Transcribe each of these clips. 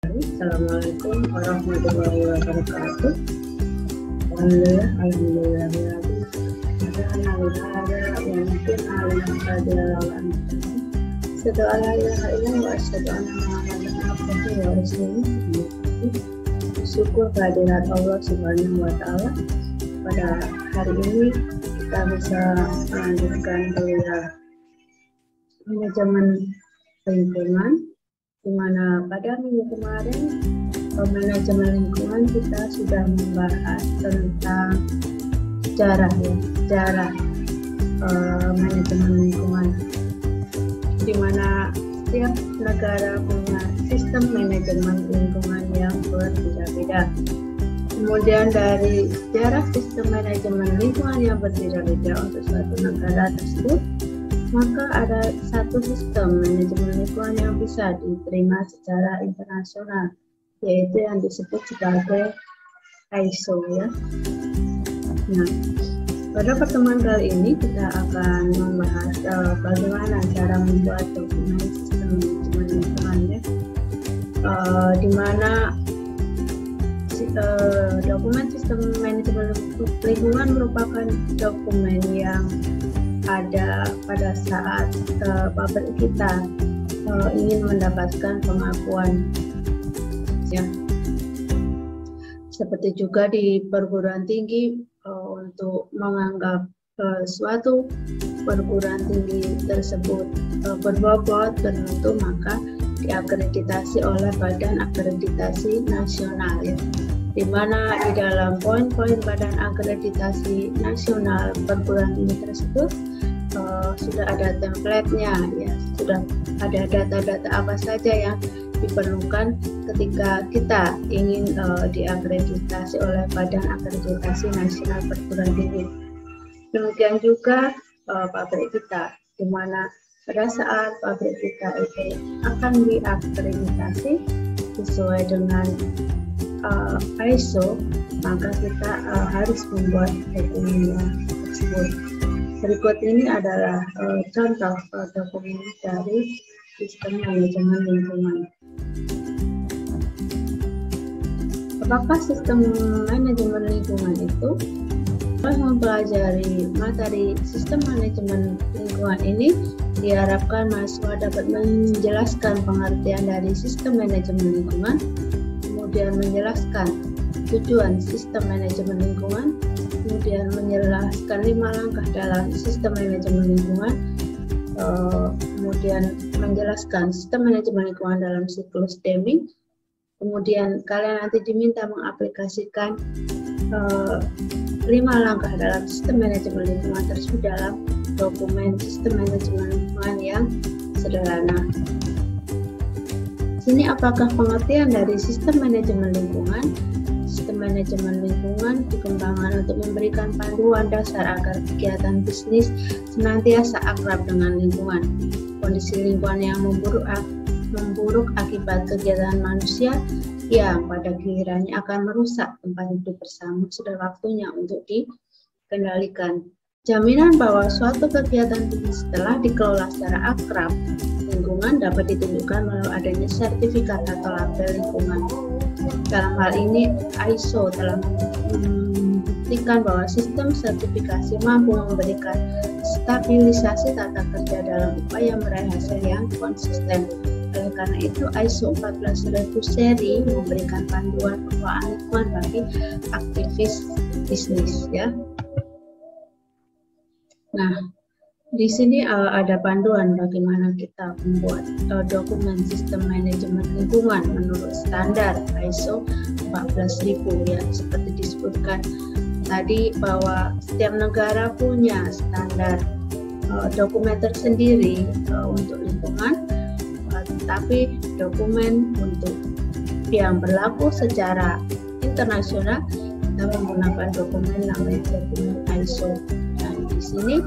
Assalamualaikum warahmatullahi wabarakatuh. Alhamdulillah. Syukur kehadirat Allah Subhanahu wa Ta'ala. Pada hari ini kita bisa melanjutkan kuliah manajemen lingkungan, di mana pada minggu kemarin manajemen lingkungan kita sudah membahas tentang sejarah manajemen lingkungan, di mana setiap negara punya sistem manajemen lingkungan yang berbeda-beda. Kemudian dari sejarah sistem manajemen lingkungan yang berbeda-beda untuk suatu negara tersebut, maka ada satu sistem manajemen lingkungan yang bisa diterima secara internasional, yaitu yang disebut sebagai ISO ya. Nah, pada pertemuan kali ini kita akan membahas bagaimana cara membuat dokumen sistem manajemen lingkungan ya, di mana dokumen sistem manajemen lingkungan merupakan dokumen yang ada pada saat pabrik kita ingin mendapatkan pengakuan ya. Seperti juga di perguruan tinggi, untuk menganggap suatu perguruan tinggi tersebut berbobot bermutu, maka diakreditasi oleh Badan Akreditasi Nasional ya, di mana di dalam poin-poin Badan Akreditasi Nasional perguruan tinggi tersebut sudah ada template-nya ya, sudah ada data-data apa saja yang diperlukan ketika kita ingin diakreditasi oleh Badan Akreditasi Nasional perguruan tinggi. Demikian juga pabrik kita, di mana pada saat pabrik kita itu akan diakreditasi sesuai dengan ISO, maka kita harus membuat dokumen tersebut. Berikut ini adalah contoh dokumen dari sistem manajemen lingkungan. Apakah sistem manajemen lingkungan itu? Setelah mempelajari materi sistem manajemen lingkungan ini, diharapkan mahasiswa dapat menjelaskan pengertian dari sistem manajemen lingkungan, kemudian menjelaskan tujuan sistem manajemen lingkungan, kemudian menjelaskan 5 langkah dalam sistem manajemen lingkungan, kemudian menjelaskan sistem manajemen lingkungan dalam siklus Deming. Kemudian kalian nanti diminta mengaplikasikan 5 langkah dalam sistem manajemen lingkungan tersebut dalam dokumen sistem manajemen lingkungan yang sederhana. Sini apakah pengertian dari sistem manajemen lingkungan? Sistem manajemen lingkungan dikembangkan untuk memberikan panduan dasar agar kegiatan bisnis senantiasa akrab dengan lingkungan. Kondisi lingkungan yang memburuk akibat kegiatan manusia yang pada gilirannya akan merusak tempat hidup bersama sudah waktunya untuk dikendalikan. Jaminan bahwa suatu kegiatan bisnis telah dikelola secara akrab lingkungan dapat ditunjukkan melalui adanya sertifikat atau label lingkungan. Dalam hal ini, ISO telah membuktikan bahwa sistem sertifikasi mampu memberikan stabilisasi tata kerja dalam upaya meraih hasil yang konsisten. Oleh karena itu, ISO 14000 seri memberikan panduan pengelolaan lingkungan bagi aktivis bisnis ya. Nah, di sini ada panduan bagaimana kita membuat dokumen sistem manajemen lingkungan menurut standar ISO 14000 ya. Seperti disebutkan tadi bahwa setiap negara punya standar dokumen tersendiri untuk lingkungan, tetapi dokumen untuk yang berlaku secara internasional kita menggunakan dokumen namanya dokumen ISO. Dan di sini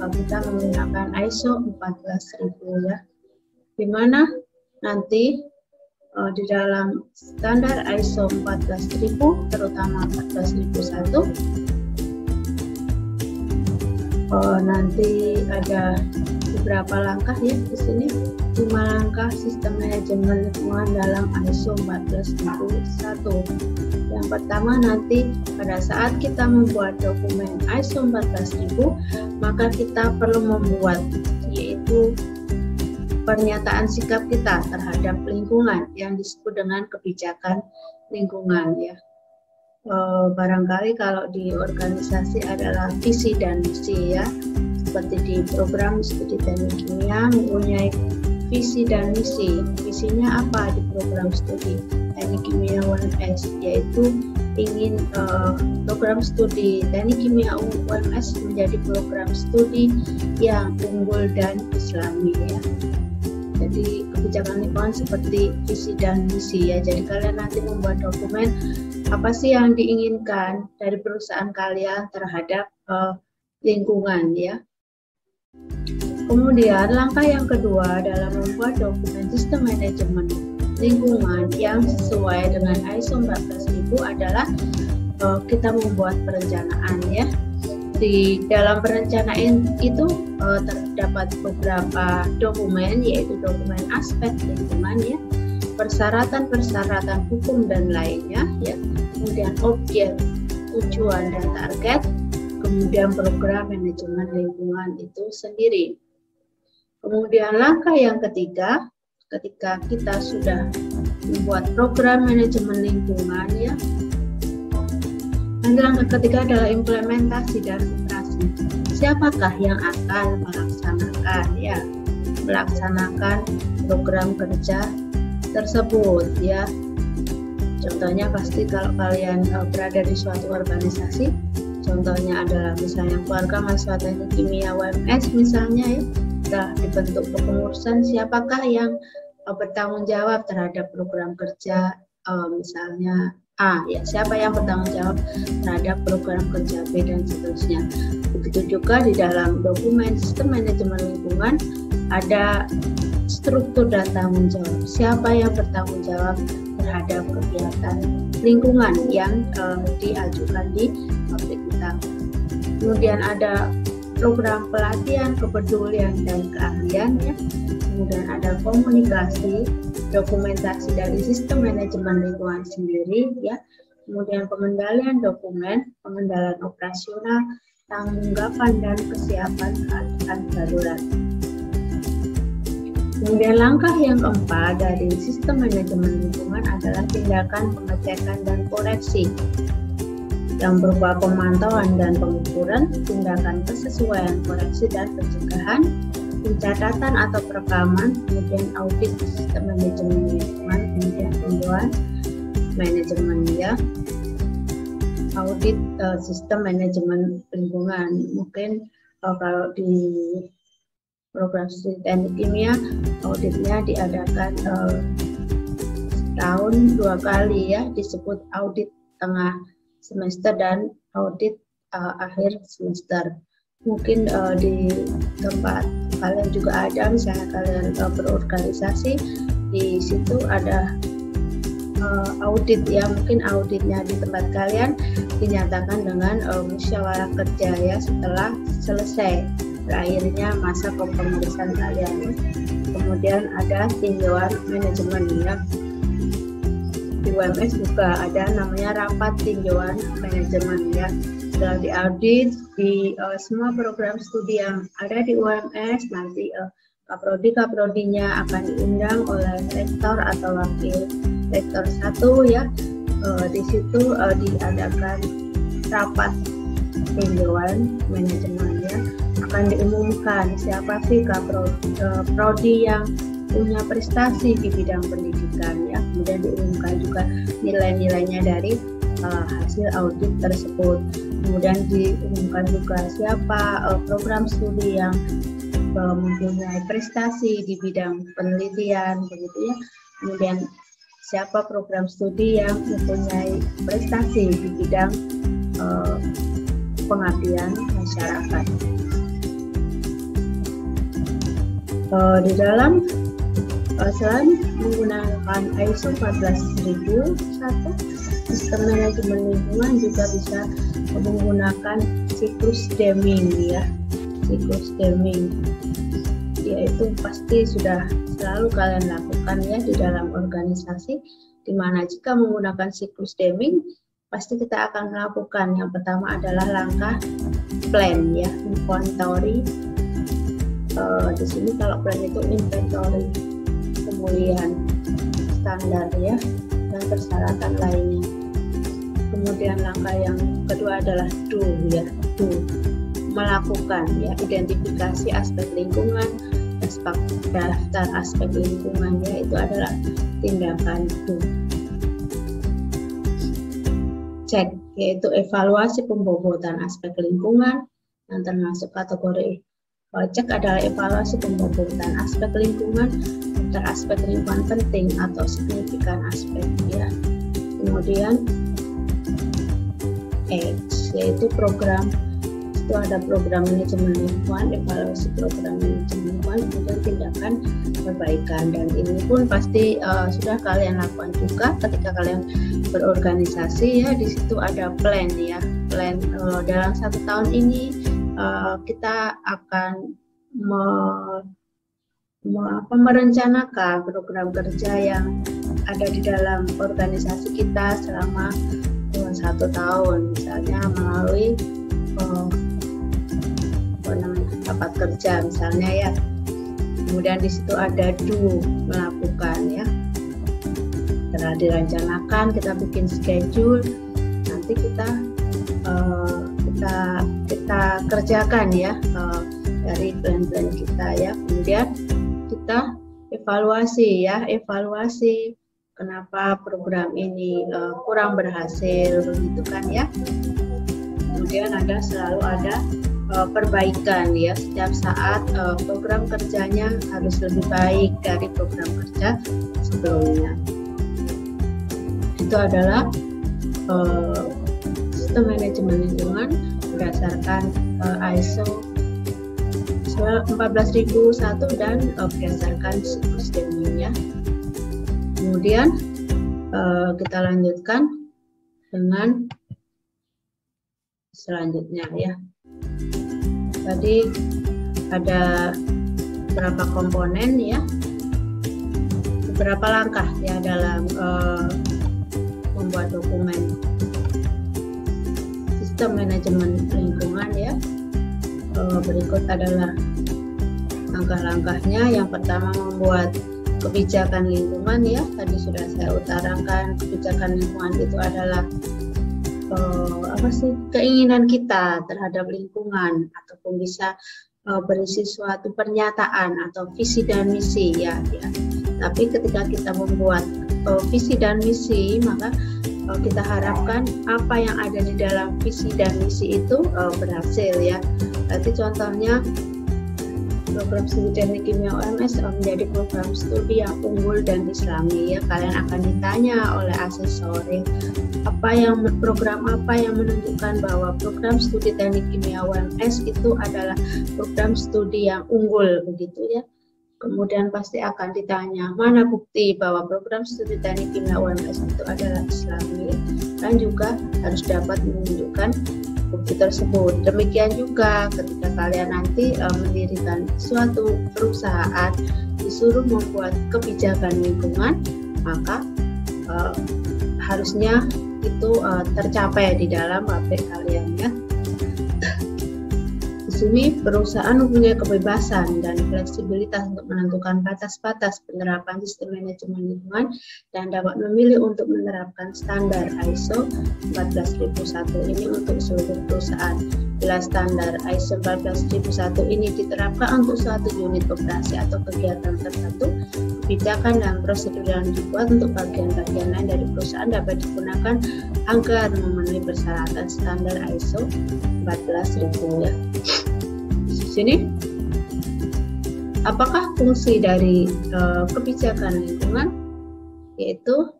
kita menggunakan ISO 14000 ya, di mana nanti di dalam standar ISO 14000 terutama 14001 nanti ada beberapa langkah ya di sini, 5 langkah sistem manajemen lingkungan dalam ISO 14001. Yang pertama, nanti pada saat kita membuat dokumen ISO 14000, maka kita perlu membuat yaitu pernyataan sikap kita terhadap lingkungan yang disebut dengan kebijakan lingkungan ya. Barangkali kalau di organisasi adalah visi dan misi ya, seperti di program studi teknik kimia mempunyai visi dan misi. Visinya apa di program studi teknik kimia UMS, yaitu ingin program studi teknik kimia UMS menjadi program studi yang unggul dan islami ya. Jadi kebijakan lingkungan seperti visi dan misi ya. Jadi kalian nanti membuat dokumen apa sih yang diinginkan dari perusahaan kalian terhadap lingkungan ya. Kemudian langkah yang kedua dalam membuat dokumen sistem manajemen lingkungan yang sesuai dengan ISO 14000 adalah kita membuat perencanaan ya. Di dalam perencanaan itu terdapat beberapa dokumen, yaitu dokumen aspek lingkungan ya, persyaratan-persyaratan hukum dan lainnya ya, kemudian objek, tujuan dan target, kemudian program manajemen lingkungan itu sendiri. Kemudian langkah yang ketiga, ketika kita sudah membuat program manajemen lingkungan ya, langkah ketiga adalah implementasi dan operasi. Siapakah yang akan melaksanakan program kerja tersebut ya. Contohnya pasti kalau kalian berada di suatu organisasi, contohnya adalah misalnya keluarga mahasiswa teknik kimia UMS misalnya ya, sudah dibentuk kepengurusan, siapakah yang bertanggung jawab terhadap program kerja misalnya A ya, siapa yang bertanggung jawab terhadap program kerja B dan seterusnya. Begitu juga di dalam dokumen sistem manajemen lingkungan ada struktur dan tanggung jawab. Siapa yang bertanggung jawab terhadap kegiatan lingkungan yang diajukan di pabrik kita. Kemudian ada program pelatihan, kepedulian dan keahlian ya. Kemudian ada komunikasi, dokumentasi dari sistem manajemen lingkungan sendiri ya. Kemudian pengendalian dokumen, pengendalian operasional, tanggapan dan kesiapan keadaan darurat. Kemudian langkah yang keempat dari sistem manajemen lingkungan adalah tindakan pengecekan dan koreksi yang berupa pemantauan dan pengukuran, tindakan kesesuaian, koreksi dan pencegahan, pencatatan atau perekaman, kemudian audit sistem manajemen lingkungan, kemudian tinjauan manajemen ya. Audit sistem manajemen lingkungan mungkin kalau di program studi teknik kimia auditnya diadakan setahun 2 kali ya, disebut audit tengah semester dan audit akhir semester. Mungkin di tempat kalian juga ada, misalnya kalian berorganisasi, di situ ada audit ya, mungkin auditnya di tempat kalian dinyatakan dengan musyawarah kerja ya, setelah selesai berakhirnya masa kepengurusan kalian. Kemudian ada tinjauan manajemen ya, di UMS juga ada namanya rapat tinjauan manajemen ya. Setelah diaudit di semua program studi yang ada di UMS, nanti kaprodi-kaprodinya akan diundang oleh rektor atau wakil rektor 1 ya. Di situ diadakan rapat tinjauan manajemen ya. Akan diumumkan siapa sih kaprodi yang punya prestasi di bidang pendidikan ya. Kemudian diumumkan juga nilai-nilainya dari hasil audit tersebut. Kemudian diumumkan juga siapa program studi yang mempunyai prestasi di bidang penelitian begitu ya. Kemudian siapa program studi yang mempunyai prestasi di bidang pengabdian masyarakat. Di dalam selain menggunakan ISO 14001, sistem manajemen lingkungan juga bisa menggunakan siklus Deming ya, siklus Deming. yaitu pasti sudah selalu kalian lakukan ya di dalam organisasi, di mana jika menggunakan siklus Deming pasti kita akan melakukan yang pertama adalah langkah plan ya, inventory. Di sini kalau plan itu inventory, kemudian standar ya, dan persyaratan lainnya. Kemudian langkah yang kedua adalah do ya, do, melakukan ya, identifikasi aspek lingkungan, daftar aspek lingkungan ya, itu adalah tindakan do. Cek yaitu evaluasi pembobotan aspek lingkungan, yang termasuk kategori cek adalah evaluasi pembobotan aspek lingkungan, daftar aspek lingkungan penting atau signifikan aspek ya. Kemudian H yaitu program, itu ada program manajemen lingkungan, evaluasi program manajemen lingkungan, kemudian tindakan perbaikan. Dan ini pun pasti sudah kalian lakukan juga ketika kalian berorganisasi ya. Di situ ada plan ya, plan dalam 1 tahun ini kita akan merencanakan program kerja yang ada di dalam organisasi kita selama 1 tahun, misalnya melalui rapat kerja misalnya ya. Kemudian di situ ada do, melakukan ya. Setelah direncanakan, kita bikin schedule, nanti kita kerjakan ya dari plan-plan kita ya. Kemudian kita evaluasi ya, evaluasi kenapa program ini kurang berhasil begitu kan ya. Kemudian selalu ada perbaikan ya, setiap saat program kerjanya harus lebih baik dari program kerja sebelumnya. Itu adalah sistem manajemen lingkungan berdasarkan ISO 14001 dan berdasarkan siklus Deming ya. Kemudian kita lanjutkan dengan selanjutnya ya. Tadi ada beberapa komponen ya, beberapa langkah ya dalam membuat dokumen sistem manajemen lingkungan ya. Berikut adalah langkah-langkahnya. Yang pertama, membuat kebijakan lingkungan ya. Tadi sudah saya utarakan, kebijakan lingkungan itu adalah keinginan kita terhadap lingkungan, ataupun bisa berisi suatu pernyataan atau visi dan misi ya. Tapi ketika kita membuat visi dan misi, maka kita harapkan apa yang ada di dalam visi dan misi itu berhasil ya. Berarti contohnya program studi teknik kimia UMS menjadi program studi yang unggul dan islami ya. Kalian akan ditanya oleh asesor ya, program apa yang menunjukkan bahwa program studi teknik kimia UMS itu adalah program studi yang unggul begitu ya. Kemudian pasti akan ditanya mana bukti bahwa program studi teknik kimia UMS itu adalah islami, dan juga harus dapat menunjukkan bukti tersebut. Demikian juga ketika kalian nanti mendirikan suatu perusahaan, disuruh membuat kebijakan lingkungan, maka harusnya itu tercapai di dalam pabrik kalian ya. Di sini perusahaan mempunyai kebebasan dan fleksibilitas untuk menentukan batas-batas penerapan sistem manajemen lingkungan dan dapat memilih untuk menerapkan standar ISO 14001 ini untuk seluruh perusahaan. Bila standar ISO 14001 ini diterapkan untuk suatu unit operasi atau kegiatan tertentu, kebijakan dan prosedur yang dibuat untuk bagian-bagian lain dari perusahaan dapat digunakan agar memenuhi persyaratan standar ISO 14000 ya. Di sini, apakah fungsi dari kebijakan lingkungan? Yaitu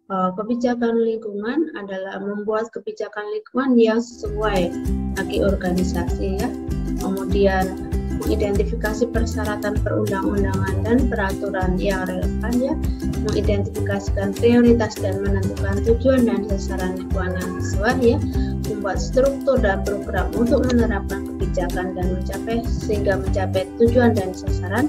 kebijakan lingkungan adalah membuat kebijakan lingkungan yang sesuai bagi organisasi ya. Kemudian mengidentifikasi persyaratan perundang-undangan dan peraturan yang relevan ya, mengidentifikasikan prioritas dan menentukan tujuan dan sasaran lingkungan yang sesuai ya, membuat struktur dan program untuk menerapkan kebijakan kebijakan dan mencapai tujuan dan sasaran.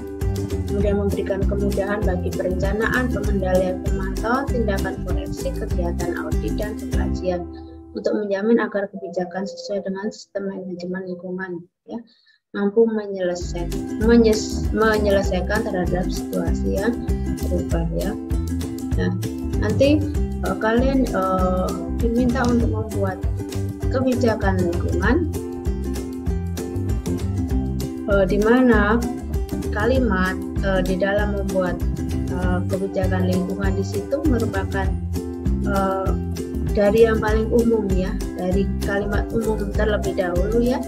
Kemudian memberikan kemudahan bagi perencanaan, pengendalian, pemantauan, tindakan koreksi, kegiatan audit dan pengkajian untuk menjamin agar kebijakan sesuai dengan sistem manajemen lingkungan, ya, mampu menyelesaikan terhadap situasi yang berubah, ya. Nah, nanti kalian diminta untuk membuat kebijakan lingkungan, di mana kalimat di dalam membuat kebijakan lingkungan di situ merupakan dari yang paling umum, ya, dari kalimat umum terlebih dahulu, ya,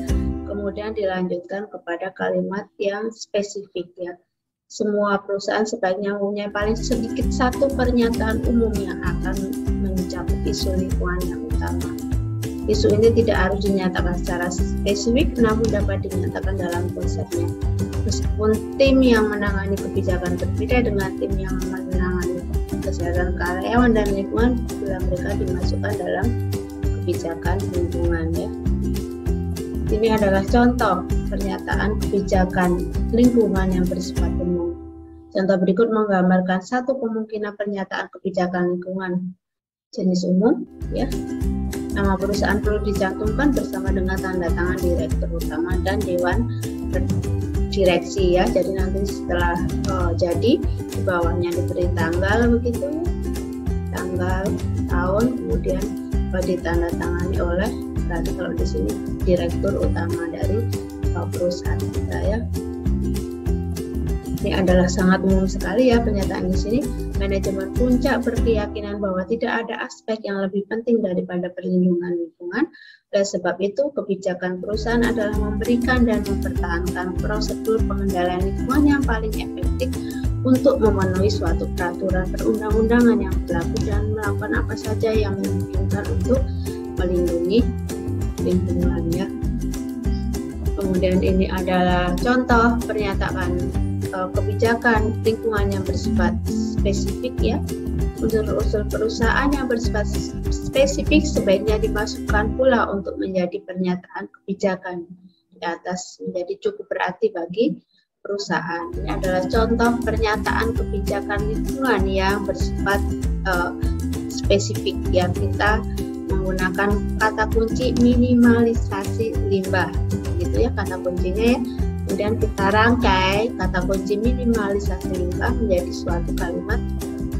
kemudian dilanjutkan kepada kalimat yang spesifik, ya. Semua perusahaan sebaiknya mempunyai paling sedikit satu pernyataan umum yang akan mencakup isu lingkungan yang utama. Isu ini tidak harus dinyatakan secara spesifik, namun dapat dinyatakan dalam konsepnya. Meskipun tim yang menangani kebijakan berbeda dengan tim yang menangani kesehatan karyawan dan lingkungan bila mereka dimasukkan dalam kebijakan lingkungan, ya. Ini adalah contoh pernyataan kebijakan lingkungan yang bersifat umum. Contoh berikut menggambarkan satu kemungkinan pernyataan kebijakan lingkungan jenis umum, ya. Nama perusahaan perlu dicantumkan bersama dengan tanda tangan direktur utama dan dewan direksi, ya. Jadi nanti setelah jadi di bawahnya diberi tanggal begitu, tanggal, tahun, kemudian ditandatangani oleh, berarti kalau di sini direktur utama dari perusahaan kita, ya. Ini adalah sangat umum sekali, ya, pernyataan di sini. Manajemen puncak berkeyakinan bahwa tidak ada aspek yang lebih penting daripada perlindungan lingkungan. Oleh sebab itu, kebijakan perusahaan adalah memberikan dan mempertahankan prosedur pengendalian lingkungan yang paling efektif untuk memenuhi suatu peraturan perundang-undangan yang berlaku dan melakukan apa saja yang memungkinkan untuk melindungi lingkungannya. Kemudian ini adalah contoh pernyataan kebijakan lingkungan yang bersifat spesifik, ya. Unsur-unsur perusahaan yang bersifat spesifik sebaiknya dimasukkan pula untuk menjadi pernyataan kebijakan di atas menjadi cukup berarti bagi perusahaan. Ini adalah contoh pernyataan kebijakan lingkungan yang bersifat spesifik, ya. Kita menggunakan kata kunci minimalisasi limbah, gitu, ya, kata kuncinya, ya. Kemudian kita rangkai kata kunci minimalisasi limbah menjadi suatu kalimat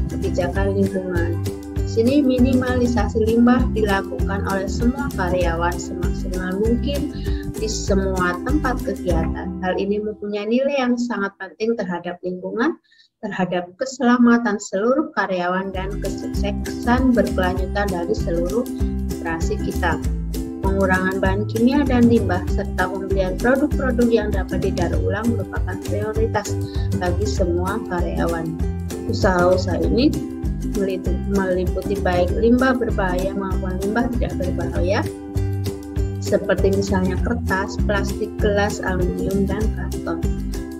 kebijakan lingkungan. Di sini minimalisasi limbah dilakukan oleh semua karyawan semaksimal mungkin di semua tempat kegiatan. Hal ini mempunyai nilai yang sangat penting terhadap lingkungan, terhadap keselamatan seluruh karyawan dan kesuksesan berkelanjutan dari seluruh operasi kita. Pengurangan bahan kimia dan limbah serta pembelian produk-produk yang dapat didaur ulang merupakan prioritas bagi semua karyawan. Usaha-usaha ini meliputi baik limbah berbahaya maupun limbah tidak berbahaya, seperti misalnya kertas, plastik, gelas, aluminium, dan karton.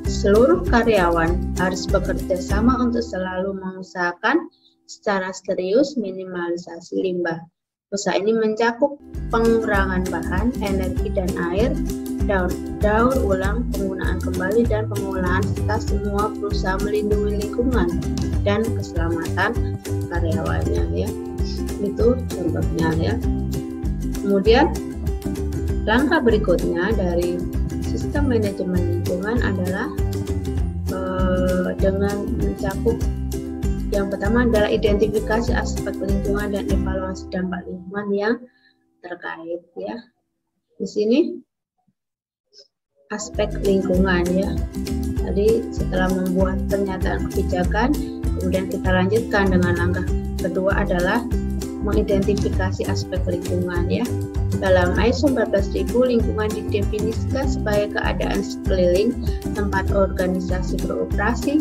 Seluruh karyawan harus bekerja sama untuk selalu mengusahakan secara serius minimalisasi limbah. Usaha ini mencakup pengurangan bahan, energi, dan air, daur ulang, penggunaan kembali, dan pengolahan serta semua berusaha melindungi lingkungan dan keselamatan karyawannya, ya. Itu contohnya, ya. Kemudian langkah berikutnya dari sistem manajemen lingkungan adalah dengan mencakup, yang pertama adalah identifikasi aspek lingkungan dan evaluasi dampak lingkungan yang terkait, ya. Di sini aspek lingkungan, ya. Tadi setelah membuat pernyataan kebijakan, kemudian kita lanjutkan dengan langkah kedua adalah mengidentifikasi aspek lingkungan, ya. Dalam ISO 14000, lingkungan didefinisikan sebagai keadaan sekeliling tempat organisasi beroperasi,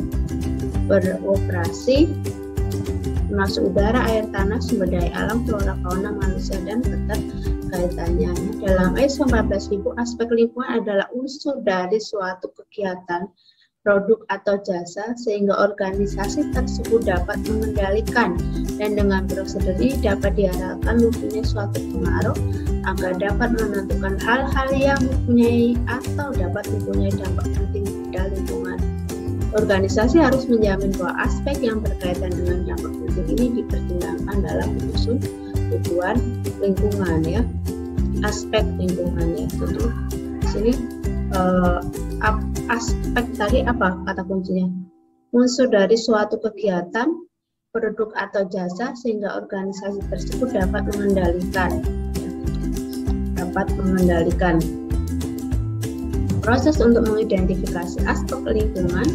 termasuk udara, air, tanah, sumber daya alam, flora, fauna, manusia, dan keterkaitannya. Dalam ISO 14000, aspek lingkungan adalah unsur dari suatu kegiatan, produk, atau jasa, sehingga organisasi tersebut dapat mengendalikan dan dengan prosedur ini dapat diharapkan mempunyai suatu pengaruh agar dapat menentukan hal-hal yang mempunyai atau dapat mempunyai dampak penting pada lingkungan. Organisasi harus menjamin bahwa aspek yang berkaitan dengan dampak penting ini dipertimbangkan dalam menyusun tujuan lingkungan ya. Aspek lingkungan ya. Tentu di sini aspek tadi apa kata kuncinya? Unsur dari suatu kegiatan, produk atau jasa sehingga organisasi tersebut dapat mengendalikan. Proses untuk mengidentifikasi aspek lingkungan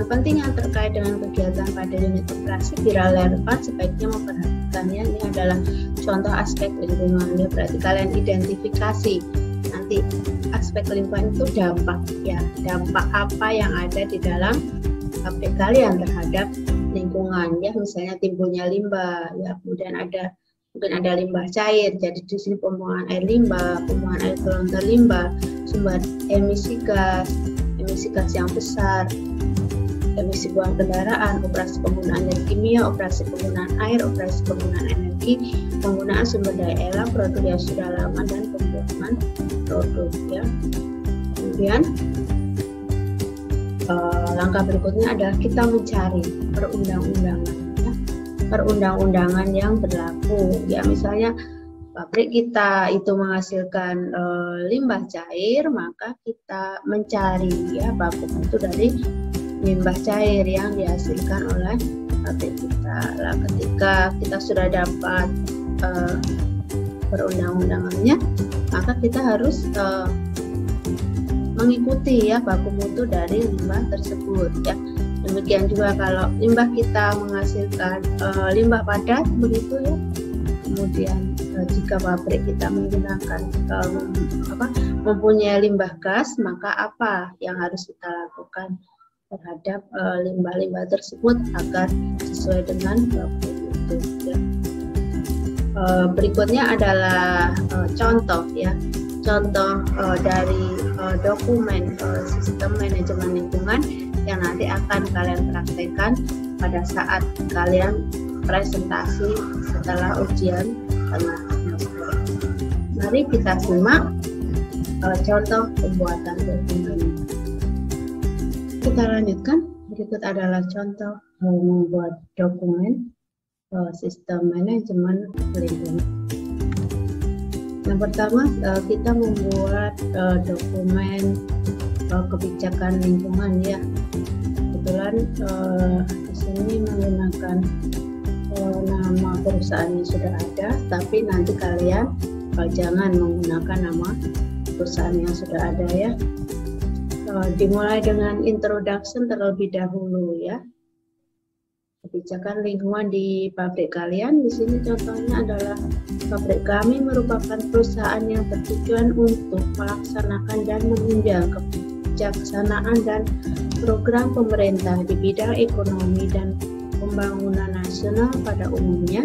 penting yang terkait dengan kegiatan pada unit operasi bila relevan sebaiknya memperhatikannya. Ini adalah contoh aspek lingkungan ya. Berarti kalian identifikasi nanti aspek lingkungan itu dampak apa yang ada di dalam pabrik kalian terhadap lingkungan ya. Misalnya timbulnya limbah ya, kemudian mungkin ada limbah cair, jadi di sini pembuangan air limbah, pembuangan air kelontar limbah, sumber emisi gas yang besar, emisi buang kendaraan, operasi penggunaan zat kimia, operasi penggunaan air, operasi penggunaan energi, penggunaan sumber daya alam, produk yang sudah lama, dan pembuangan produk ya. Kemudian langkah berikutnya adalah kita mencari perundang-undangan yang berlaku ya. Misalnya pabrik kita itu menghasilkan limbah cair, maka kita mencari ya baku mutu dari limbah cair yang dihasilkan oleh pabrik kita. Nah, ketika kita sudah dapat perundang-undangannya, maka kita harus mengikuti ya baku mutu dari limbah tersebut ya. Demikian juga kalau limbah kita menghasilkan limbah padat begitu ya. Kemudian jika pabrik kita menggunakan mempunyai limbah gas, maka apa yang harus kita lakukan terhadap limbah-limbah tersebut agar sesuai dengan baku mutu ya. Berikutnya adalah contoh ya. Contoh dari dokumen sistem manajemen lingkungan yang nanti akan kalian praktekkan pada saat kalian presentasi setelah ujian tengah semester. Mari kita simak contoh pembuatan dokumen. Kita lanjutkan. Berikut adalah contoh membuat dokumen sistem manajemen lingkungan. Yang pertama, kita membuat dokumen kebijakan lingkungan ya. Kebetulan di sini menggunakan nama perusahaannya sudah ada, tapi nanti kalian jangan menggunakan nama perusahaan yang sudah ada ya. Dimulai dengan introduction terlebih dahulu ya. Kebijakan lingkungan di pabrik kalian. Di sini contohnya adalah pabrik kami merupakan perusahaan yang bertujuan untuk melaksanakan dan menunjang kebijaksanaan dan program pemerintah di bidang ekonomi dan pembangunan nasional pada umumnya,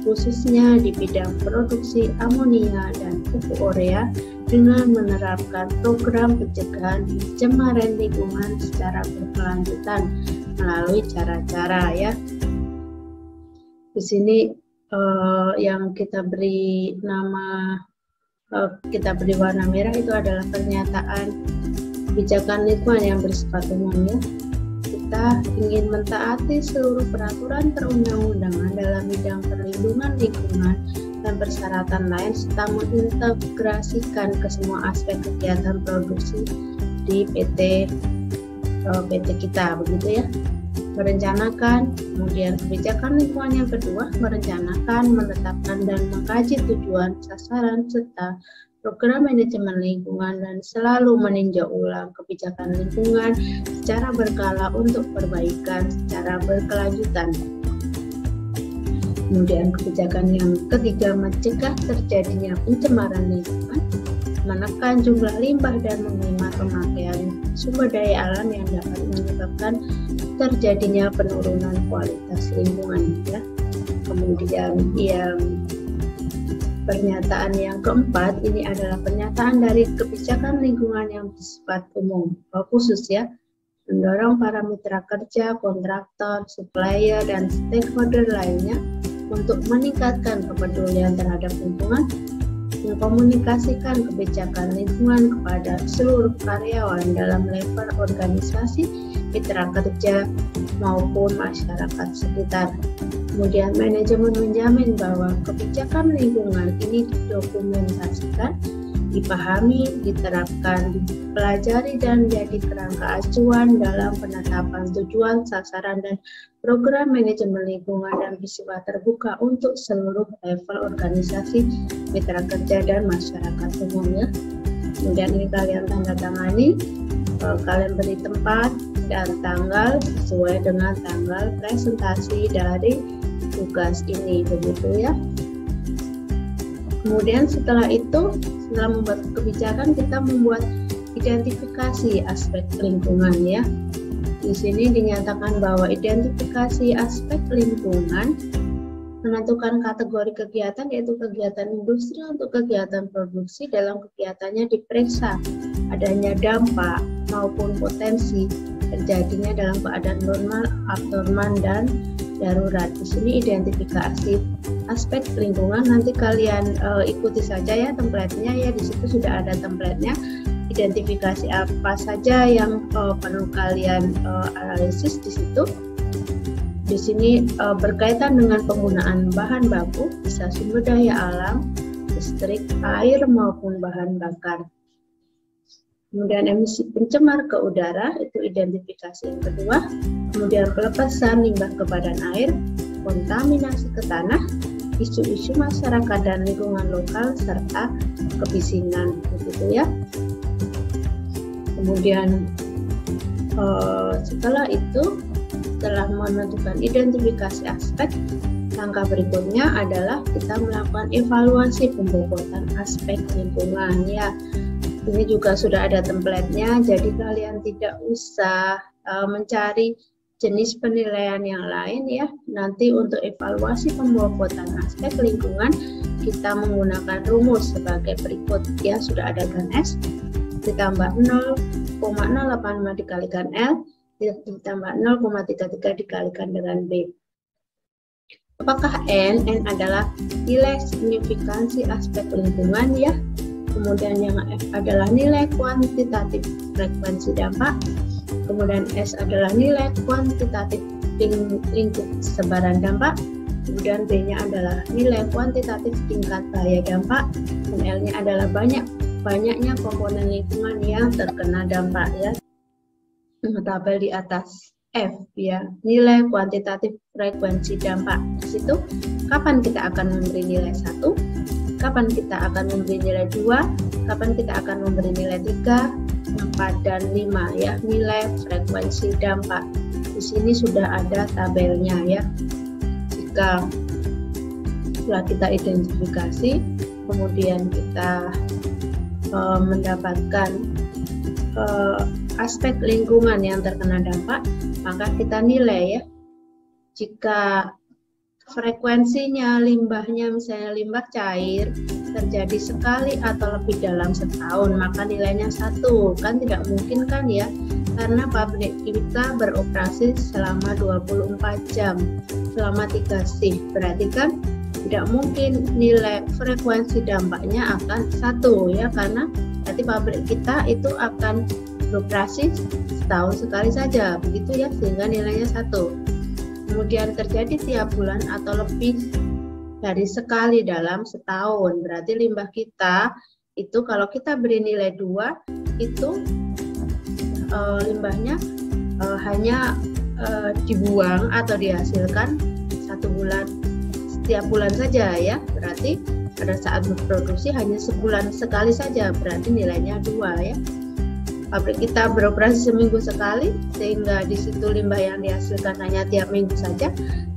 khususnya di bidang produksi amonia dan pupuk urea dengan menerapkan program pencegahan pencemaran lingkungan secara berkelanjutan melalui cara-cara ya. Di sini yang kita beri nama, kita beri warna merah itu adalah pernyataan kebijakan lingkungan yang bersifat umum ya. Kita ingin mentaati seluruh peraturan perundang-undangan dalam bidang perlindungan lingkungan dan persyaratan lain serta mengintegrasikan ke semua aspek kegiatan produksi di PT kita begitu ya. Merencanakan, kemudian kebijakan lingkungan yang kedua, merencanakan, menetapkan dan mengkaji tujuan, sasaran serta program manajemen lingkungan dan selalu meninjau ulang kebijakan lingkungan secara berkala untuk perbaikan secara berkelanjutan. Kemudian kebijakan yang ketiga, mencegah terjadinya pencemaran lingkungan, menekan jumlah limbah dan menghemat pemakaian sumber daya alam yang dapat menyebabkan terjadinya penurunan kualitas lingkungan ya. Kemudian yang pernyataan yang keempat ini adalah pernyataan dari kebijakan lingkungan yang bersifat umum khusus ya, mendorong para mitra kerja, kontraktor, supplier dan stakeholder lainnya untuk meningkatkan kepedulian terhadap lingkungan, mengkomunikasikan kebijakan lingkungan kepada seluruh karyawan dalam level organisasi, mitra kerja, maupun masyarakat sekitar. Kemudian manajemen menjamin bahwa kebijakan lingkungan ini didokumentasikan, dipahami, diterapkan, dipelajari, dan menjadi kerangka acuan dalam penetapan tujuan, sasaran, dan program manajemen lingkungan dan bersifat terbuka untuk seluruh level organisasi, mitra kerja, dan masyarakat umumnya. Kemudian ini kalian tanda tangani, kalian beri tempat dan tanggal sesuai dengan tanggal presentasi dari tugas ini, begitu ya. Kemudian setelah membuat kebijakan, kita membuat identifikasi aspek lingkungan ya. Di sini dinyatakan bahwa identifikasi aspek lingkungan menentukan kategori kegiatan, yaitu kegiatan industri untuk kegiatan produksi. Dalam kegiatannya diperiksa adanya dampak maupun potensi terjadinya dalam keadaan normal, abnormal, dan darurat. Di sini identifikasi aspek lingkungan, nanti kalian ikuti saja ya template-nya ya, di situ sudah ada template-nya. Identifikasi apa saja yang perlu kalian analisis di situ. Di sini berkaitan dengan penggunaan bahan baku, bisa sumber daya alam, listrik, air maupun bahan bakar. Kemudian emisi pencemar ke udara, itu identifikasi yang kedua. Kemudian pelepasan limbah ke badan air, kontaminasi ke tanah, isu-isu masyarakat dan lingkungan lokal, serta kebisingan, begitu ya. Kemudian setelah menentukan identifikasi aspek, langkah berikutnya adalah kita melakukan evaluasi pembobotan aspek lingkungan ya. Ini juga sudah ada template-nya, jadi kalian tidak usah mencari jenis penilaian yang lain ya. Nanti untuk evaluasi pembobotan aspek lingkungan, kita menggunakan rumus sebagai berikut ya. Sudah ada gan S ditambah 0,085 dikalikan L ditambah 0,33 dikalikan dengan B. Apakah N? N adalah nilai signifikansi aspek lingkungan ya. Kemudian yang F adalah nilai kuantitatif frekuensi dampak. Kemudian S adalah nilai kuantitatif lingkup sebaran dampak. Kemudian B-nya adalah nilai kuantitatif tingkat bahaya dampak. Dan L-nya adalah banyaknya komponen lingkungan yang terkena dampak ya. Tabel di atas F ya, nilai kuantitatif frekuensi dampak. Di situ kapan kita akan memberi nilai 1, kapan kita akan memberi nilai 2, kapan kita akan memberi nilai 3, 4, dan 5 ya, nilai frekuensi dampak. Di sini sudah ada tabelnya ya. Jika setelah kita identifikasi, kemudian kita mendapatkan aspek lingkungan yang terkena dampak, maka kita nilai ya. Jika frekuensinya limbahnya, misalnya limbah cair, terjadi sekali atau lebih dalam setahun, maka nilainya 1. Kan tidak mungkin kan ya, karena pabrik kita beroperasi selama 24 jam, selama 3 shift, berarti kan tidak mungkin nilai frekuensi dampaknya akan 1 ya, karena nanti pabrik kita itu akan beroperasi setahun sekali saja, begitu ya, sehingga nilainya 1. Kemudian terjadi tiap bulan atau lebih dari sekali dalam setahun, berarti limbah kita itu kalau kita beri nilai 2, itu limbahnya hanya dibuang atau dihasilkan 1 bulan, setiap bulan saja ya, berarti pada saat berproduksi hanya sebulan sekali saja, berarti nilainya 2 ya. Pabrik kita beroperasi seminggu sekali, sehingga di situ limbah yang dihasilkan hanya tiap minggu saja,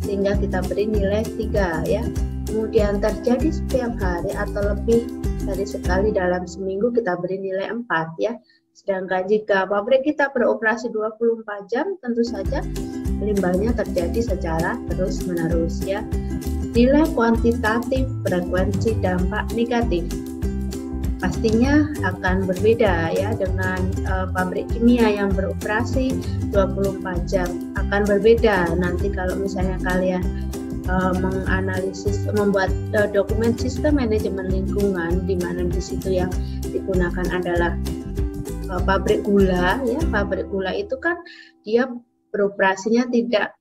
sehingga kita beri nilai 3 ya. Kemudian terjadi setiap hari atau lebih dari sekali dalam seminggu, kita beri nilai 4 ya. Sedangkan jika pabrik kita beroperasi 24 jam, tentu saja limbahnya terjadi secara terus-menerus ya. Nilai kuantitatif frekuensi dampak negatif pastinya akan berbeda ya dengan pabrik kimia yang beroperasi 24 jam, akan berbeda. Nanti kalau misalnya kalian menganalisis, membuat dokumen sistem manajemen lingkungan, di mana di situ yang digunakan adalah pabrik gula. Ya, pabrik gula itu kan dia beroperasinya tidak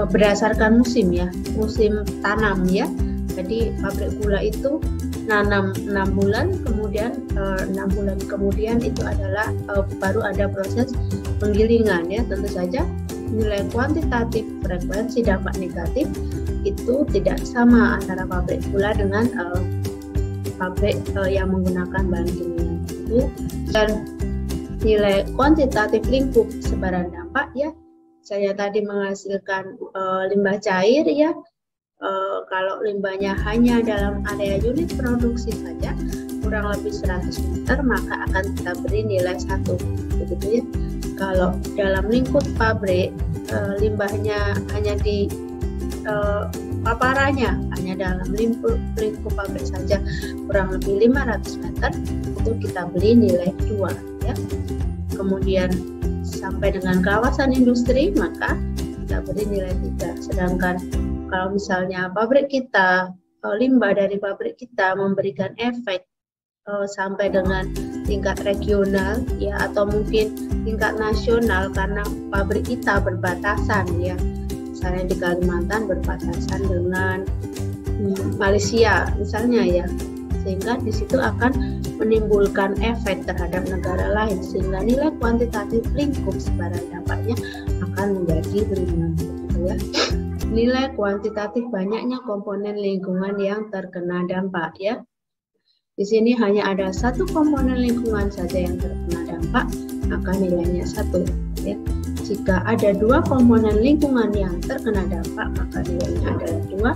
berdasarkan musim ya, musim tanam ya. Jadi pabrik gula itu nanam 6 bulan, kemudian 6 bulan kemudian itu adalah baru ada proses penggilingan ya. Tentu saja nilai kuantitatif frekuensi dampak negatif itu tidak sama antara pabrik gula dengan pabrik yang menggunakan bahan kimia itu. Dan nilai kuantitatif lingkup sebaran dampak ya, saya tadi menghasilkan limbah cair ya. Kalau limbahnya hanya dalam area unit produksi saja kurang lebih 100 meter, maka akan kita beri nilai 1, begitu ya. Kalau dalam lingkup pabrik limbahnya hanya di paparannya hanya dalam lingkup pabrik saja kurang lebih 500 meter, itu kita beri nilai 2 ya. Kemudian sampai dengan kawasan industri maka kita beri nilai 3. Sedangkan kalau misalnya pabrik kita, limbah dari pabrik kita memberikan efek sampai dengan tingkat regional ya, atau mungkin tingkat nasional karena pabrik kita berbatasan ya, misalnya di Kalimantan berbatasan dengan Malaysia misalnya ya, sehingga di situ akan menimbulkan efek terhadap negara lain, sehingga nilai kuantitatif lingkup sebaran dampaknya akan menjadi 5 gitu ya. Nilai kuantitatif banyaknya komponen lingkungan yang terkena dampak ya. Di sini hanya ada satu komponen lingkungan saja yang terkena dampak, maka nilainya 1 ya. Jika ada 2 komponen lingkungan yang terkena dampak, maka nilainya adalah 2.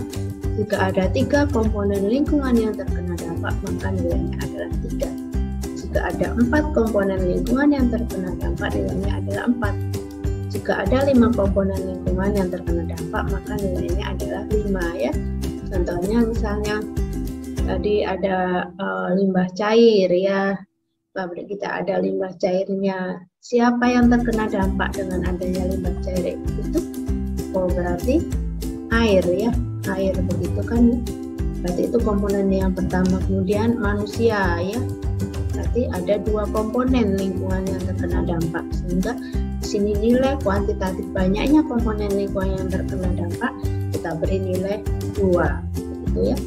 Jika ada 3 komponen lingkungan yang terkena dampak, maka nilainya adalah 3. Jika ada 4 komponen lingkungan yang terkena dampak, nilainya adalah 4. Jika ada 5 komponen lingkungan yang terkena dampak, maka nilainya adalah 5 ya. Contohnya misalnya tadi ada limbah cair ya, pabrik kita ada limbah cairnya. Siapa yang terkena dampak dengan adanya limbah cair itu? Oh, berarti air ya, air begitu kan. Berarti itu komponen yang pertama. Kemudian manusia ya, berarti ada 2 komponen lingkungan yang terkena dampak, sehingga di sini nilai kuantitatif banyaknya komponen lingkungan yang terkena dampak kita beri nilai 2 begitu ya.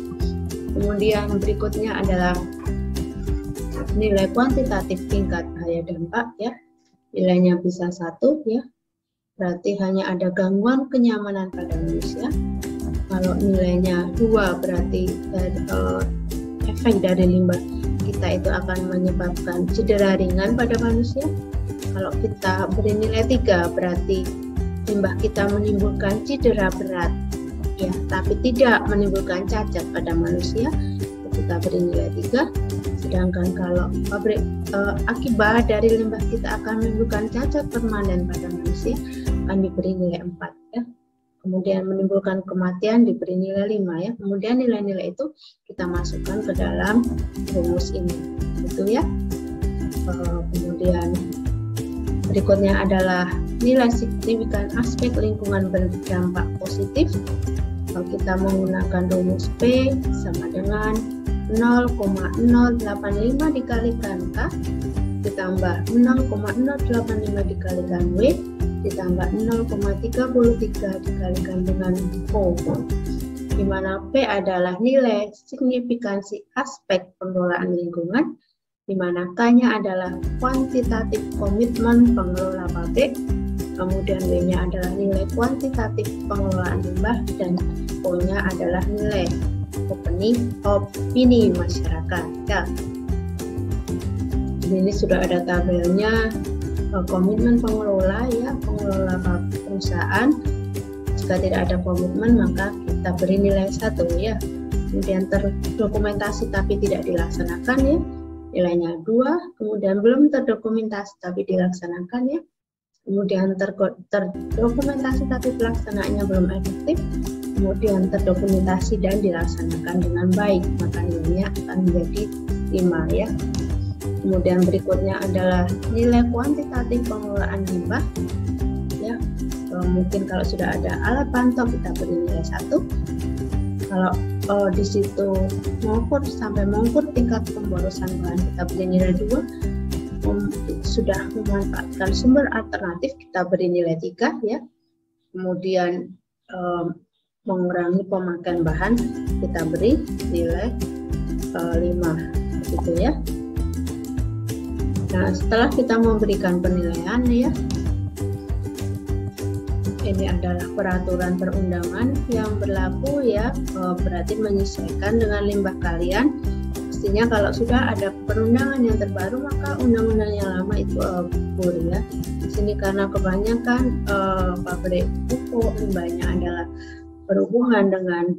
Kemudian berikutnya adalah nilai kuantitatif tingkat bahaya dampak ya, nilainya bisa 1 ya, berarti hanya ada gangguan kenyamanan pada manusia. Kalau nilainya 2 berarti efek dari limbah kita itu akan menyebabkan cedera ringan pada manusia. Kalau kita beri nilai 3 berarti limbah kita menimbulkan cedera berat ya, tapi tidak menimbulkan cacat pada manusia, kita beri nilai 3. Sedangkan kalau pabrik akibat dari limbah kita akan menimbulkan cacat permanen pada manusia, akan diberi nilai 4 ya. Kemudian menimbulkan kematian diberi nilai 5 ya. Kemudian nilai-nilai itu kita masukkan ke dalam rumus ini gitu ya. Kemudian berikutnya adalah nilai signifikan aspek lingkungan berdampak positif. Kalau kita menggunakan rumus P sama dengan 0,085 dikalikan K ditambah 0,085 dikalikan W ditambah 0,33 dikalikan dengan O, di mana P adalah nilai signifikansi aspek pengelolaan lingkungan, di mana K-nya adalah kuantitatif komitmen pengelola pabrik, kemudian W-nya adalah nilai kuantitatif pengelolaan limbah, dan O-nya adalah nilai opini masyarakat ya. Ini sudah ada tabelnya, komitmen pengelola ya, pengelola perusahaan. Jika tidak ada komitmen maka kita beri nilai 1 ya. Kemudian terdokumentasi tapi tidak dilaksanakan ya, nilainya 2. Kemudian belum terdokumentasi tapi dilaksanakan ya. Kemudian terdokumentasi tapi pelaksanaannya belum efektif. Kemudian terdokumentasi dan dilaksanakan dengan baik, maka nilainya akan menjadi 5 ya. Kemudian berikutnya adalah nilai kuantitatif pengelolaan limbah ya. mungkin kalau sudah ada alat pantau kita beri nilai 1. Kalau di situ sampai mengukur tingkat pemborosan bahan kita beri nilai 2. Sudah memanfaatkan sumber alternatif kita beri nilai 3 ya. Kemudian mengurangi pemakaian bahan kita beri nilai 5 gitu ya. Nah, setelah kita memberikan penilaian ya, ini adalah peraturan perundangan yang berlaku ya, berarti menyesuaikan dengan limbah kalian. Pastinya kalau sudah ada perundangan yang terbaru maka undang-undang yang lama itu gugur ya. Di sini karena kebanyakan pabrik pupuk limbahnya adalah berhubungan dengan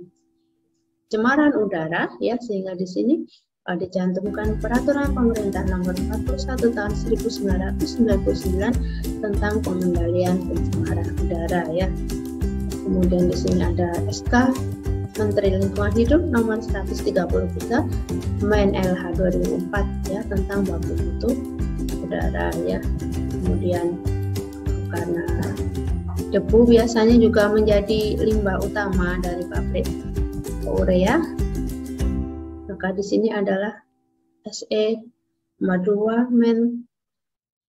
pencemaran udara ya, sehingga di sini dicantumkan peraturan pemerintah nomor 41 tahun 1999 tentang pengendalian pencemaran udara ya. Kemudian di sini ada SK Menteri Lingkungan Hidup nomor 133 Men LH 2004 ya, tentang baku mutu udara ya. Kemudian karena debu biasanya juga menjadi limbah utama dari pabrik urea, maka di sini adalah SE nomor 2 Men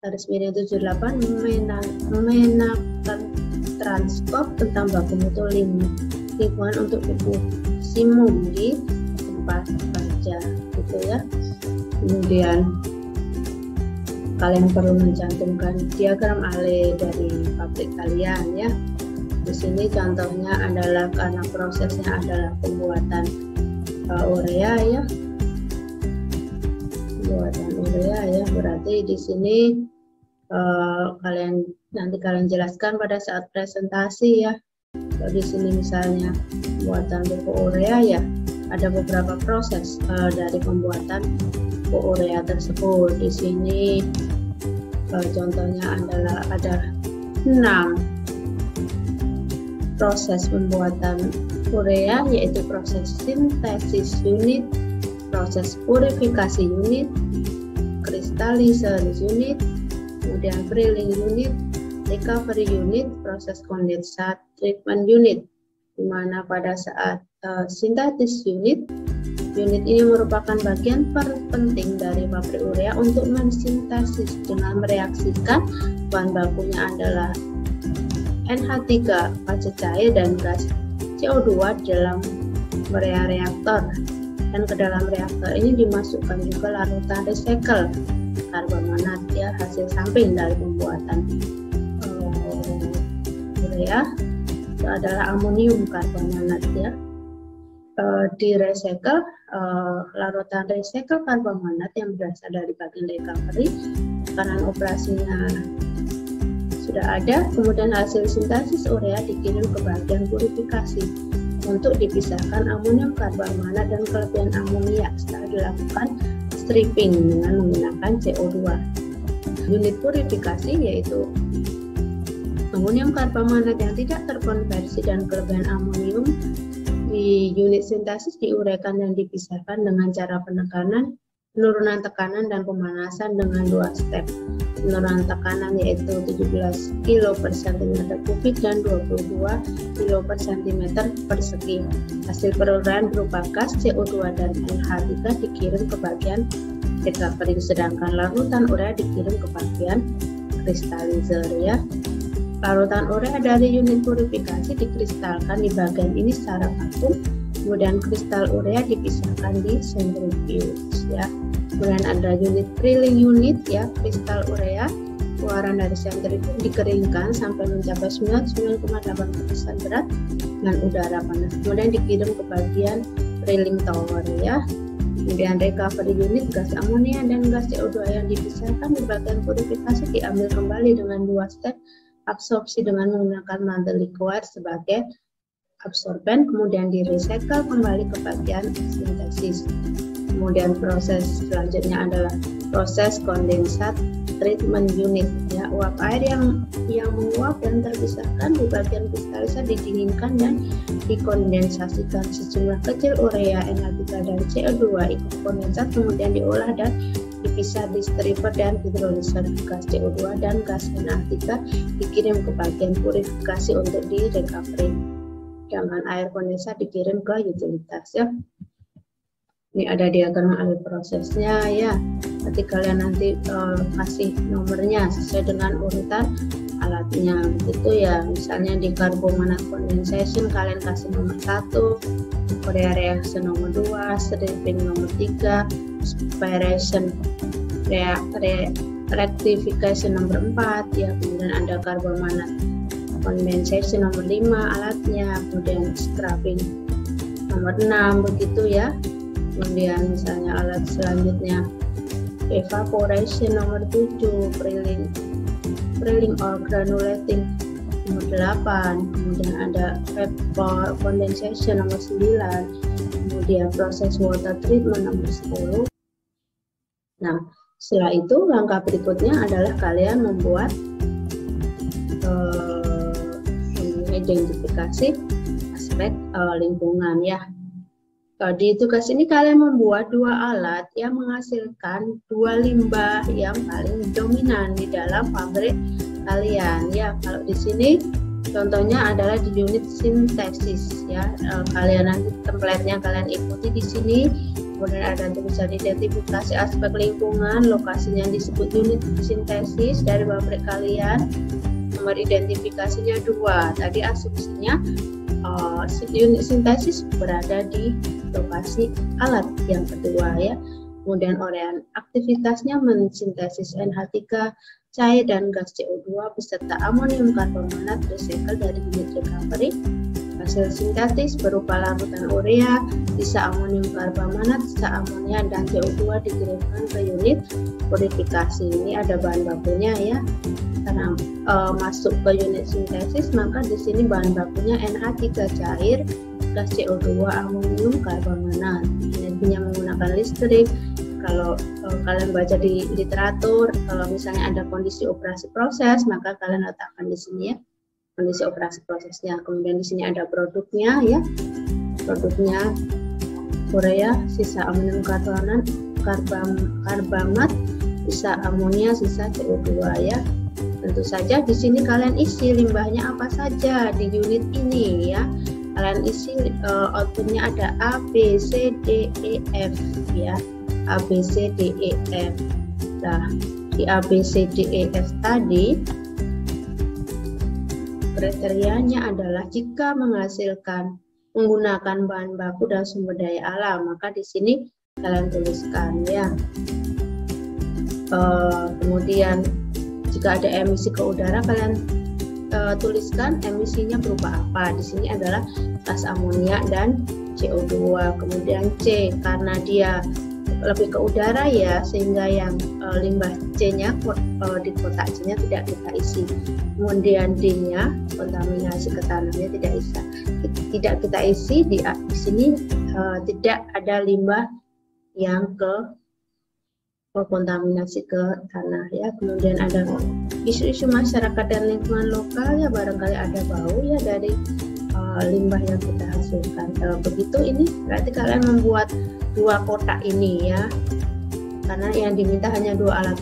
garis miring 78 Menaker Transkop tentang baku mutu lingkungan untuk debu simum di tempat kerja gitu ya. Kemudian kalian perlu mencantumkan diagram Ale dari pabrik kalian ya. Di sini contohnya adalah karena prosesnya adalah pembuatan urea ya, pembuatan urea ya, berarti di sini nanti kalian jelaskan pada saat presentasi ya. Kalau di sini misalnya pembuatan pupuk urea ya, ada beberapa proses dari pembuatan pupuk urea tersebut. Di sini contohnya adalah ada 6 proses pembuatan urea, yaitu proses sintesis unit, proses purifikasi unit, kristalizer unit, kemudian drilling unit, recovery unit, proses kondensat treatment unit, di mana pada saat sintesis unit ini merupakan bagian penting dari pabrik urea untuk mensintesis dengan mereaksikan bahan bakunya adalah NH3 fase cair dan gas CO2 dalam area reaktor, dan ke dalam reaktor ini dimasukkan juga larutan recycle karbonat ya, hasil samping dari pembuatan urea itu adalah amonium karbonat ya. Di recycle larutan recycle karbonat yang berasal dari bagian recovery, tekanan operasinya sudah ada, kemudian hasil sintesis urea dikirim ke bagian purifikasi untuk dipisahkan amonium karbonat dan kelebihan amonia setelah dilakukan stripping dengan menggunakan CO2. Unit purifikasi yaitu amonium karbonat yang tidak terkonversi dan kelebihan amonium di unit sintesis diuraikan dan dipisahkan dengan cara penekanan, penurunan tekanan dan pemanasan dengan 2 step. Penurunan tekanan yaitu 17 kilo per cm kubik dan 22 kilo per cm persegi. Hasil peruraian berupa gas CO2 dan NH3 dikirim ke bagian recovery, sedangkan larutan urea dikirim ke bagian kristalizer ya. Larutan urea dari unit purifikasi dikristalkan di bagian ini secara vakum, kemudian kristal urea dipisahkan di centrifuge ya. Kemudian ada unit drilling unit ya, kristal urea keluaran dari centrifuge dikeringkan sampai mencapai 99,8% berat dengan udara panas, kemudian dikirim ke bagian drilling tower ya. Kemudian recovery unit, gas amonia dan gas CO2 yang dipisahkan di bagian purifikasi diambil kembali dengan 2 step absorpsi dengan menggunakan mantel liquid sebagai absorben, kemudian di recycle kembali ke bagian sintesis. Kemudian proses selanjutnya adalah proses kondensat treatment unit ya, uap air yang menguap dan terpisahkan di bagian kristalizer didinginkan dan dikondensasikan. Sejumlah kecil urea, NH3 dan CO2 ikut kondensat kemudian diolah dan dipisah di striper dan hidroliser. Gas CO2 dan gas NH3 dikirim ke bagian purifikasi untuk di recovery. Dengan air kondensat dikirim ke utilitas ya. Ini ada diagram alur prosesnya ya. Nanti kalian kasih nomornya sesuai dengan urutan alatnya begitu ya. Misalnya di carbonate condensation kalian kasih nomor 1, Urea reaction nomor 2, stripping nomor 3, spiration rectification nomor 4 ya. Kemudian ada carbonate condensation nomor 5 alatnya, kemudian scrubbing nomor 6 begitu ya. Kemudian misalnya alat selanjutnya evaporation nomor 7, preheating or granulating nomor 8, kemudian ada vapor condensation nomor 9, kemudian proses water treatment nomor 10. Nah, setelah itu langkah berikutnya adalah kalian membuat identifikasi aspek lingkungan ya. Di tugas ini kalian membuat 2 alat yang menghasilkan 2 limbah yang paling dominan di dalam pabrik kalian ya. Kalau di sini contohnya adalah di unit sintesis ya. Kalian nanti template-nya kalian ikuti di sini. Kemudian ada tulisan identifikasi aspek lingkungan, lokasinya disebut unit sintesis dari pabrik kalian. Nomor identifikasinya 2. Tadi asumsinya unit sintesis berada di lokasi alat yang kedua ya. Kemudian Orean aktivitasnya mensintesis NH3 cair dan gas CO2 beserta amonium karbonat recycle dari unit recovery. Hasil sintetis berupa larutan urea, sisa amonium karbonat, sisa amonia dan CO2 dikirimkan ke unit purifikasi. Ini ada bahan bakunya ya. Karena masuk ke unit sintesis, maka di sini bahan bakunya NH3 cair, gas CO2, amonium karbonat. Energinya menggunakan listrik. Kalau kalian baca di literatur, kalau misalnya ada kondisi operasi proses, maka kalian letakkan di sini ya kondisi operasi prosesnya. Kemudian di sini ada produknya ya. Produknya urea, sisa amonium karbonat, karbamat, sisa amonia, sisa CO2 ya. Tentu saja di sini kalian isi limbahnya apa saja di unit ini ya. Kalian isi outputnya ada A, B, C, D, E, F ya. A, B, C, D, E, F. Nah, di A, B, C, D, E, F tadi kriterianya adalah jika menggunakan bahan baku dan sumber daya alam, maka di sini kalian tuliskan ya. Kemudian jika ada emisi ke udara, kalian tuliskan emisinya berupa apa. Di sini adalah gas amonia dan CO2. Kemudian C, karena dia lebih ke udara ya, sehingga yang limbah C-nya di kotak C-nya tidak kita isi. Kemudian D-nya kontaminasi ke tanahnya tidak kita isi. Di sini tidak ada limbah yang kontaminasi ke tanah ya. Kemudian ada isu-isu masyarakat dan lingkungan lokal ya, barangkali ada bau ya dari limbah yang kita hasilkan. Begitu ini berarti kalian membuat 2 kotak ini ya, karena yang diminta hanya 2 alat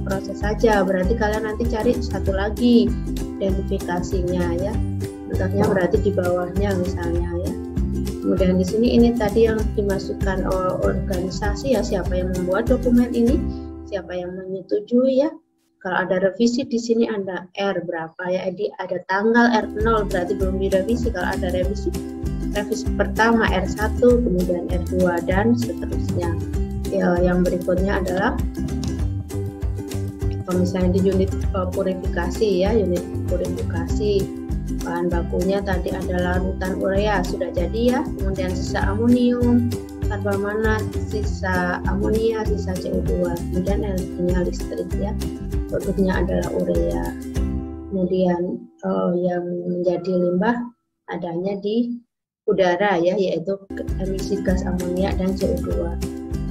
proses saja. Berarti kalian nanti cari satu lagi identifikasinya ya. Contohnya berarti di bawahnya misalnya ya. Kemudian di sini ini tadi yang dimasukkan organisasi ya, siapa yang membuat dokumen ini, siapa yang menyetujui ya. Kalau ada revisi di sini ada R berapa ya, jadi ada tanggal R0 berarti belum direvisi. Kalau ada revisi pertama R1, kemudian R2 dan seterusnya. Ya, yang berikutnya adalah misalnya di unit purifikasi ya, unit purifikasi bahan bakunya tadi ada larutan urea sudah jadi ya, kemudian sisa amonium karbonat, sisa amonia, sisa CO2, kemudian energinya listrik ya. Produknya adalah urea. Kemudian yang menjadi limbah adanya di udara ya, yaitu emisi gas amonia dan CO2.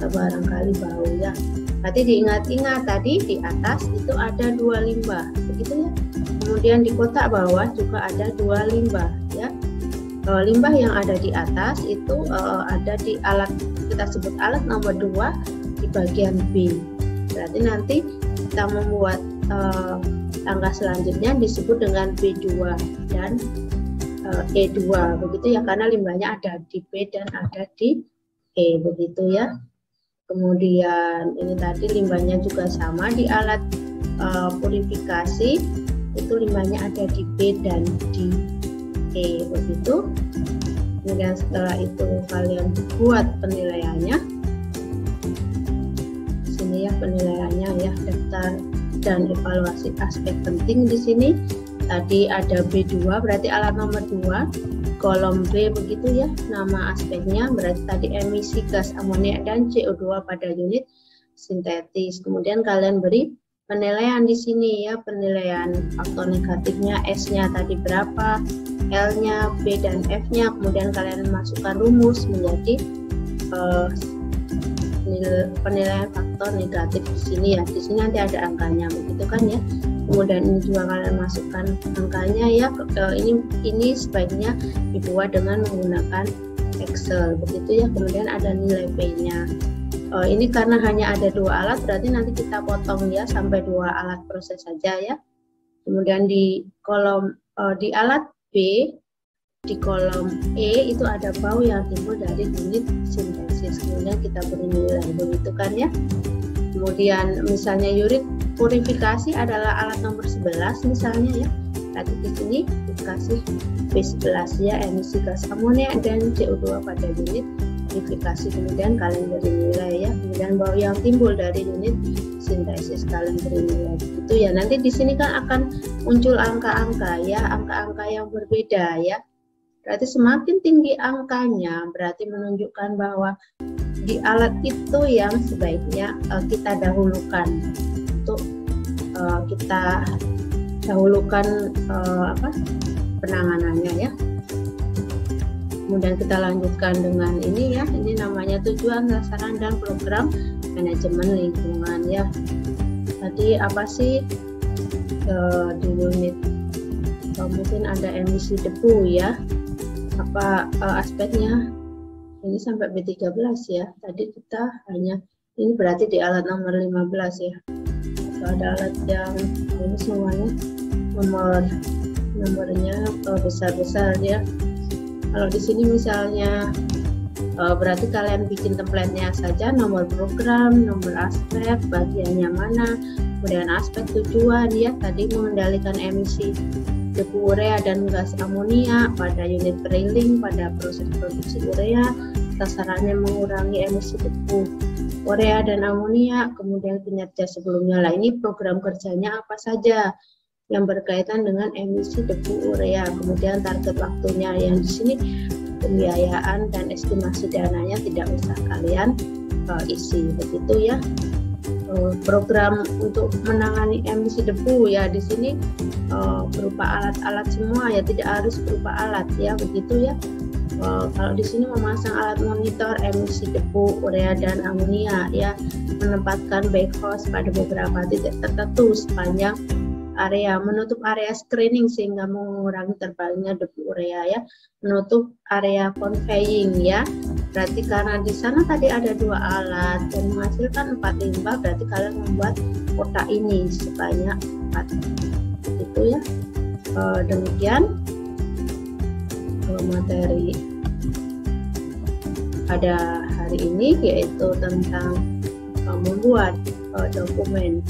Barangkali bau ya. Nanti diingat-ingat tadi di atas itu ada 2 limbah, begitu ya. Kemudian di kotak bawah juga ada 2 limbah ya. Limbah yang ada di atas itu ada di alat, kita sebut alat nomor 2 di bagian B. Berarti nanti kita membuat langkah selanjutnya disebut dengan B2 dan E2 begitu ya, karena limbahnya ada di B dan ada di E begitu ya. Kemudian ini tadi limbahnya juga sama di alat purifikasi, itu limbahnya ada di B dan di E begitu. Kemudian setelah itu kalian buat penilaiannya. Sini ya penilaiannya ya, daftar dan evaluasi aspek penting di sini. Tadi ada B2 berarti alat nomor 2, kolom B begitu ya, nama aspeknya berarti tadi emisi gas amonia dan CO2 pada unit sintetis. Kemudian kalian beri penilaian di sini ya, penilaian faktor negatifnya, S-nya tadi berapa, L-nya, B dan F-nya. Kemudian kalian masukkan rumus menjadi penilaian faktor negatif di sini ya. Di sini nanti ada angkanya begitu kan ya. Kemudian ini juga kalian masukkan angkanya ya. Ini sebaiknya dibuat dengan menggunakan Excel begitu ya. Kemudian ada nilai P-nya. Ini karena hanya ada 2 alat, berarti nanti kita potong ya sampai 2 alat proses saja ya. Kemudian di kolom di alat B, di kolom E itu ada bau yang timbul dari unit sintesis. Kemudian kita beri nilai begitu kan ya. Kemudian misalnya unit purifikasi adalah alat nomor 11 misalnya ya. Tadi di sini dikasih B11 ya, emisi gas amonia dan CO2 pada unit purifikasi. Kemudian kalian beri nilai ya. Kemudian bau yang timbul dari unit sintesis kalian beri nilai gitu ya. Nanti di sini kan akan muncul angka-angka ya, angka-angka yang berbeda ya. Berarti semakin tinggi angkanya berarti menunjukkan bahwa di alat itu yang sebaiknya kita dahulukan untuk kita dahulukan penanganannya ya. Kemudian kita lanjutkan dengan ini ya, ini namanya tujuan, sasaran dan program manajemen lingkungan ya. Tadi apa sih di unit mungkin ada emisi debu ya, apa aspeknya ini sampai B13 ya. Tadi kita hanya ini berarti di alat nomor 15 ya. Ada alat yang ini semuanya nomornya besar-besar ya. Kalau di sini misalnya berarti kalian bikin template-nya saja, nomor program, nomor aspek, bagiannya mana, kemudian aspek tujuan ya, tadi mengendalikan emisi debu urea dan gas amonia pada unit drilling pada proses produksi urea, sasarannya mengurangi emisi debu urea dan amonia, kemudian kinerja sebelumnya. Lah ini program kerjanya apa saja yang berkaitan dengan emisi debu urea, kemudian target waktunya yang di sini pembiayaan dan estimasi dananya tidak usah kalian isi begitu ya. Program untuk menangani emisi debu ya di sini berupa alat-alat semua ya, tidak harus berupa alat ya begitu ya. Kalau di sini memasang alat monitor emisi debu urea dan amonia ya, menempatkan backhouse pada beberapa titik tertentu sepanjang area, menutup area screening sehingga mengurangi terbalnya debu urea ya, menutup area conveying ya. Berarti karena di sana tadi ada 2 alat dan menghasilkan 4 limbah, berarti kalian membuat kotak ini sebanyak 4 itu ya. Demikian materi pada hari ini, yaitu tentang membuat dokumen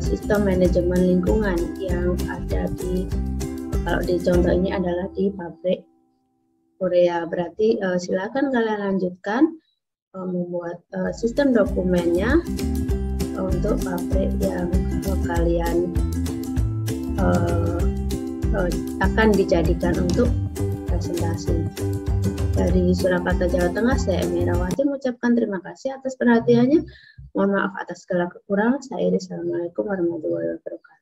sistem manajemen lingkungan yang ada di, kalau di contoh ini adalah di pabrik urea. Berarti silakan kalian lanjutkan membuat sistem dokumennya untuk pabrik yang kalian akan dijadikan untuk presentasi. Dari Surakarta, Jawa Tengah, saya Emi Rawati mengucapkan terima kasih atas perhatiannya. Mohon maaf atas segala kekurangan saya. Assalamualaikum warahmatullahi wabarakatuh.